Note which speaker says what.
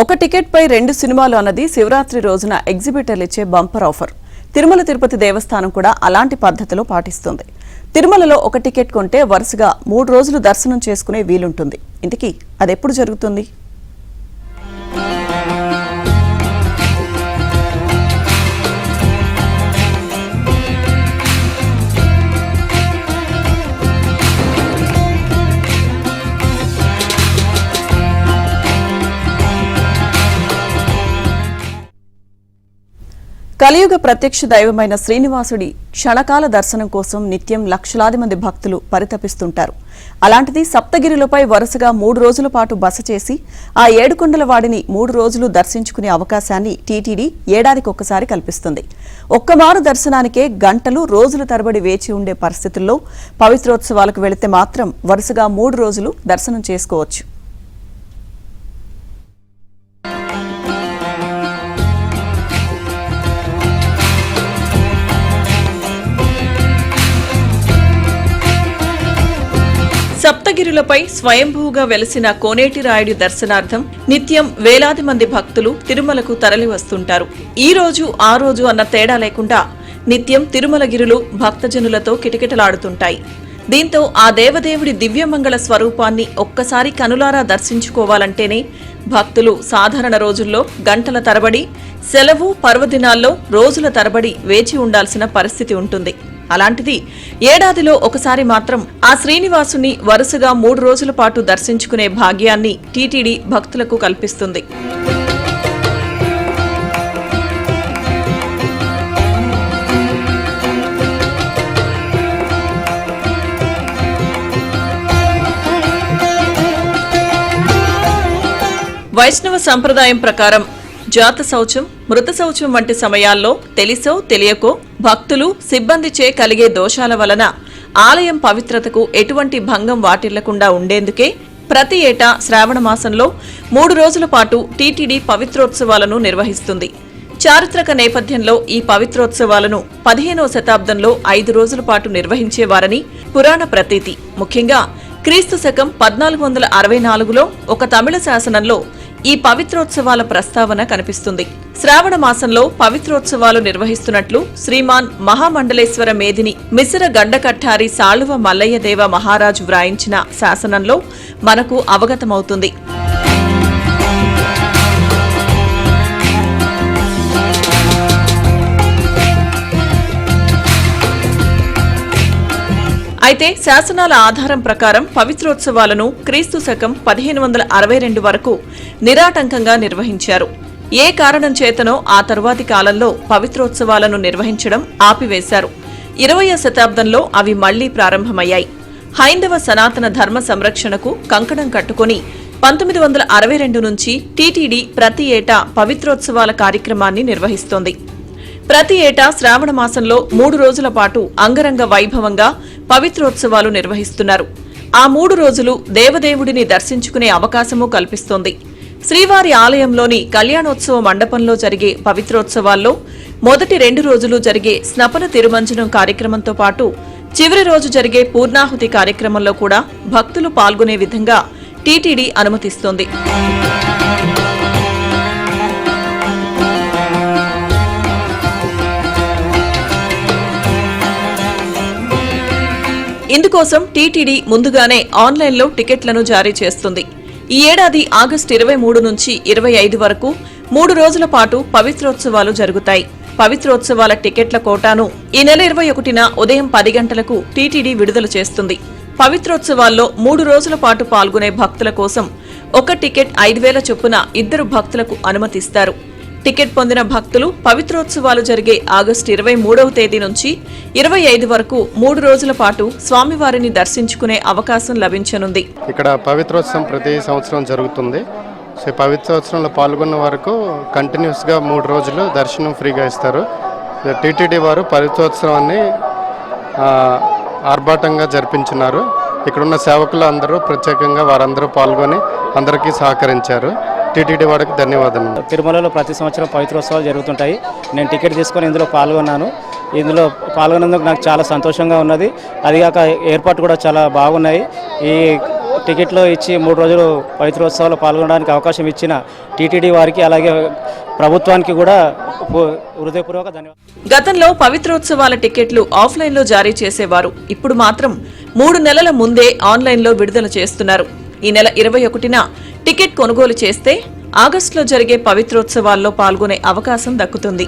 Speaker 1: ఒక టికెట్ పై 2 సినిమాలు అన్నది శివరాత్రి రోజున ఎగ్జిబిటర్లు ఇచ్చే బంపర్ ఆఫర్. తిరుమల తిరుపతి దేవస్థానం కూడా అలాంటి పద్ధతిలో పాటిస్తుంది. తిరుమలలో ఒక టికెట్ కొంటే వరుసగా 3 రోజులు దర్శనం చేసుకునే వీలుంటుంది. ఇంతకీ అదెప్పుడు జరుగుతుంది? కలియుగ ప్రత్యక్ష దైవమైన శ్రీనివాసుడి క్షణకాల దర్శనం కోసం నిత్యం లక్షలాది మంది భక్తులు పరితపిస్తుంటారు. అలాంటిది సప్తగిరిలపై వరుసగా 3 రోజుల పాటు బస చేసి ఆ 7 కొండల వాడిని 3 రోజులు దర్శించుకునే అవకాశాన్ని టీటీడీ ఏడాదికి ఒక్కసారి కల్పిస్తుంది. ఒక్కమారు దర్శనానికే గంటలు రోజుల తరబడి వేచి ఉండే పరిస్థితుల్లో పవిత్రోత్సవాలకు వెళితే మాత్రం వరుసగా 3 రోజులు దర్శనం చేసుకోవచ్చు. సప్తగిరులపై స్వయంభూగా వెలసిన కోనేటి రాయుడి దర్శనార్థం నిత్యం వేలాది మంది భక్తులు తిరుమలకు తరలి వస్తుంటారు. ఈ రోజు ఆ రోజు అన్న తేడా లేకుండా నిత్యం తిరుమలగిరులు భక్తజనులతో కిటకిటలాడుతుంటాయి. దీంతో ఆ దేవదేవుడి దివ్యమంగళ స్వరూపాన్ని ఒక్కసారి కనులారా దర్శించుకోవాలంటేనే భక్తులు సాధారణ రోజుల్లో గంటల తరబడి, సెలవు పర్వదినాల్లో రోజుల తరబడి వేచి ఉండాల్సిన పరిస్థితి ఉంటుంది. అలాంటిది ఏడాదిలో ఒకసారి మాత్రం ఆ శ్రీనివాసుని వరుసగా 3 రోజుల పాటు దర్శించుకునే భాగ్యాన్ని టీటీడీ భక్తులకు కల్పిస్తుంది. వైష్ణవ సంప్రదాయం ప్రకారం జాత శౌచం, మృత శౌచం వంటి సమయాల్లో తెలిసో తెలియకో భక్తులు, సిబ్బందిచే కలిగే దోషాల వలన ఆలయం పవిత్రతకు ఎటువంటి భంగం వాటిల్లకుండా ఉండేందుకే ప్రతి ఏటా శ్రావణ మాసంలో 3 రోజుల పాటు టీటీడీ పవిత్రోత్సవాలను నిర్వహిస్తుంది. చారిత్రక నేపథ్యంలో ఈ పవిత్రోత్సవాలను 15వ శతాబ్దంలో 5 రోజుల పాటు నిర్వహించేవారని పురాణ ప్రతీతి. ముఖ్యంగా క్రీస్తు శకం 1464లో ఒక తమిళ శాసనంలో ఈ పవిత్రోత్సవాల ప్రస్తావన కనిపిస్తుంది. శ్రావణ మాసంలో పవిత్రోత్సవాలు నిర్వహిస్తున్నట్లు శ్రీమాన్ మహామండలేశ్వర మేదిని మిశ్ర గండకట్టారి సాళువ మల్లయ్యదేవ మహారాజు వ్రాయించిన శాసనంలో మనకు అవగతమవుతుంది. అయితే శాసనాల ఆధారం ప్రకారం పవిత్రోత్సవాలను క్రీస్తు శకం 1562 వరకు నిరాటంకంగా నిర్వహించారు. ఏ కారణం చేతనో ఆ తరువాతి కాలంలో పవిత్రోత్సవాలను నిర్వహించడం ఆపివేశారు. 20వ శతాబ్దంలో అవి మళ్లీ ప్రారంభమయ్యాయి. హైందవ సనాతన ధర్మ సంరక్షణకు కంకణం కట్టుకుని 1962 నుంచి టీటీడీ ప్రతి ఏటా పవిత్రోత్సవాల కార్యక్రమాన్ని నిర్వహిస్తోంది. ప్రతి ఏటా శ్రావణ మాసంలో 3 రోజుల పాటు అంగరంగ వైభవంగా పవిత్రోత్సవాలు నిర్వహిస్తున్నారు. ఆ 3 రోజులు దేవదేవుడిని దర్శించుకునే అవకాశమూ కల్పిస్తోంది. శ్రీవారి ఆలయంలోని కళ్యాణోత్సవ మండపంలో జరిగే పవిత్రోత్సవాల్లో మొదటి 2 రోజులు జరిగే స్నపన తిరుమంజనం కార్యక్రమంతో పాటు చివరి రోజు జరిగే పూర్ణాహుతి కార్యక్రమంలో కూడా భక్తులు పాల్గొనే విధంగా టీటీడీ అనుమతిస్తోంది. ఇందుకోసం టీటీడీ ముందుగానే ఆన్లైన్లో టికెట్లను జారీ చేస్తుంది. ఈ ఏడాది ఆగస్టు 23 నుంచి 25 వరకు 3 రోజుల పాటు పవిత్రోత్సవాలు జరుగుతాయి. పవిత్రోత్సవాల టికెట్ల కోటాను ఈ నెల 21న ఉదయం 10 గంటలకు టీటీడీ విడుదల చేస్తుంది. పవిత్రోత్సవాల్లో 3 రోజుల పాటు పాల్గొనే భక్తుల కోసం ఒక టికెట్ 5,000 చొప్పున 2 భక్తులకు అనుమతిస్తారు. టికెట్ పొందిన భక్తులు పవిత్రోత్సవాలు జరిగే ఆగస్టు 23వ తేదీ నుంచి 25 వరకు 3 రోజుల పాటు స్వామివారిని దర్శించుకునే అవకాశం లభించనుంది.
Speaker 2: ఇక్కడ పవిత్రోత్సవం ప్రతి సంవత్సరం జరుగుతుంది. సో పవిత్రోత్సవంలో పాల్గొన్న వరకు కంటిన్యూస్గా 3 రోజులు దర్శనం ఫ్రీగా ఇస్తారు. టీటీడీ వారు పవిత్రోత్సవాన్ని ఆర్భాటంగా జరిపించున్నారు. ఇక్కడున్న సేవకులు అందరూ ప్రత్యేకంగా వారందరూ పాల్గొని అందరికీ సహకరించారు. టీటీడీ వారికి ధన్యవాదాలు.
Speaker 3: తిరుమలలో ప్రతి సంవత్సరం పవిత్రోత్సవాలు జరుగుతుంటాయి. నేను టికెట్ తీసుకొని ఇందులో పాల్గొన్నాను. ఇందులో పాల్గొన్నందుకు నాకు చాలా సంతోషంగా ఉన్నది. అదిగాక ఏర్పాటు కూడా చాలా బాగున్నాయి. ఈ టికెట్లు ఇచ్చి 3 రోజులు పవిత్రోత్సవాల్లో పాల్గొనడానికి అవకాశం ఇచ్చిన టీటీడీ వారికి అలాగే ప్రభుత్వానికి కూడా హృదయపూర్వక ధన్యవాదాలు.
Speaker 1: గతంలో పవిత్రోత్సవాల టికెట్లు ఆఫ్లైన్లో జారీ చేసేవారు. ఇప్పుడు మాత్రం 3 నెలల ముందే ఆన్లైన్లో విడుదల చేస్తున్నారు. ఈ నెల 21న టికెట్ కొనుగోలు చేస్తే ఆగస్టులో జరిగే పవిత్రోత్సవాల్లో పాల్గొనే అవకాశం దక్కుతుంది.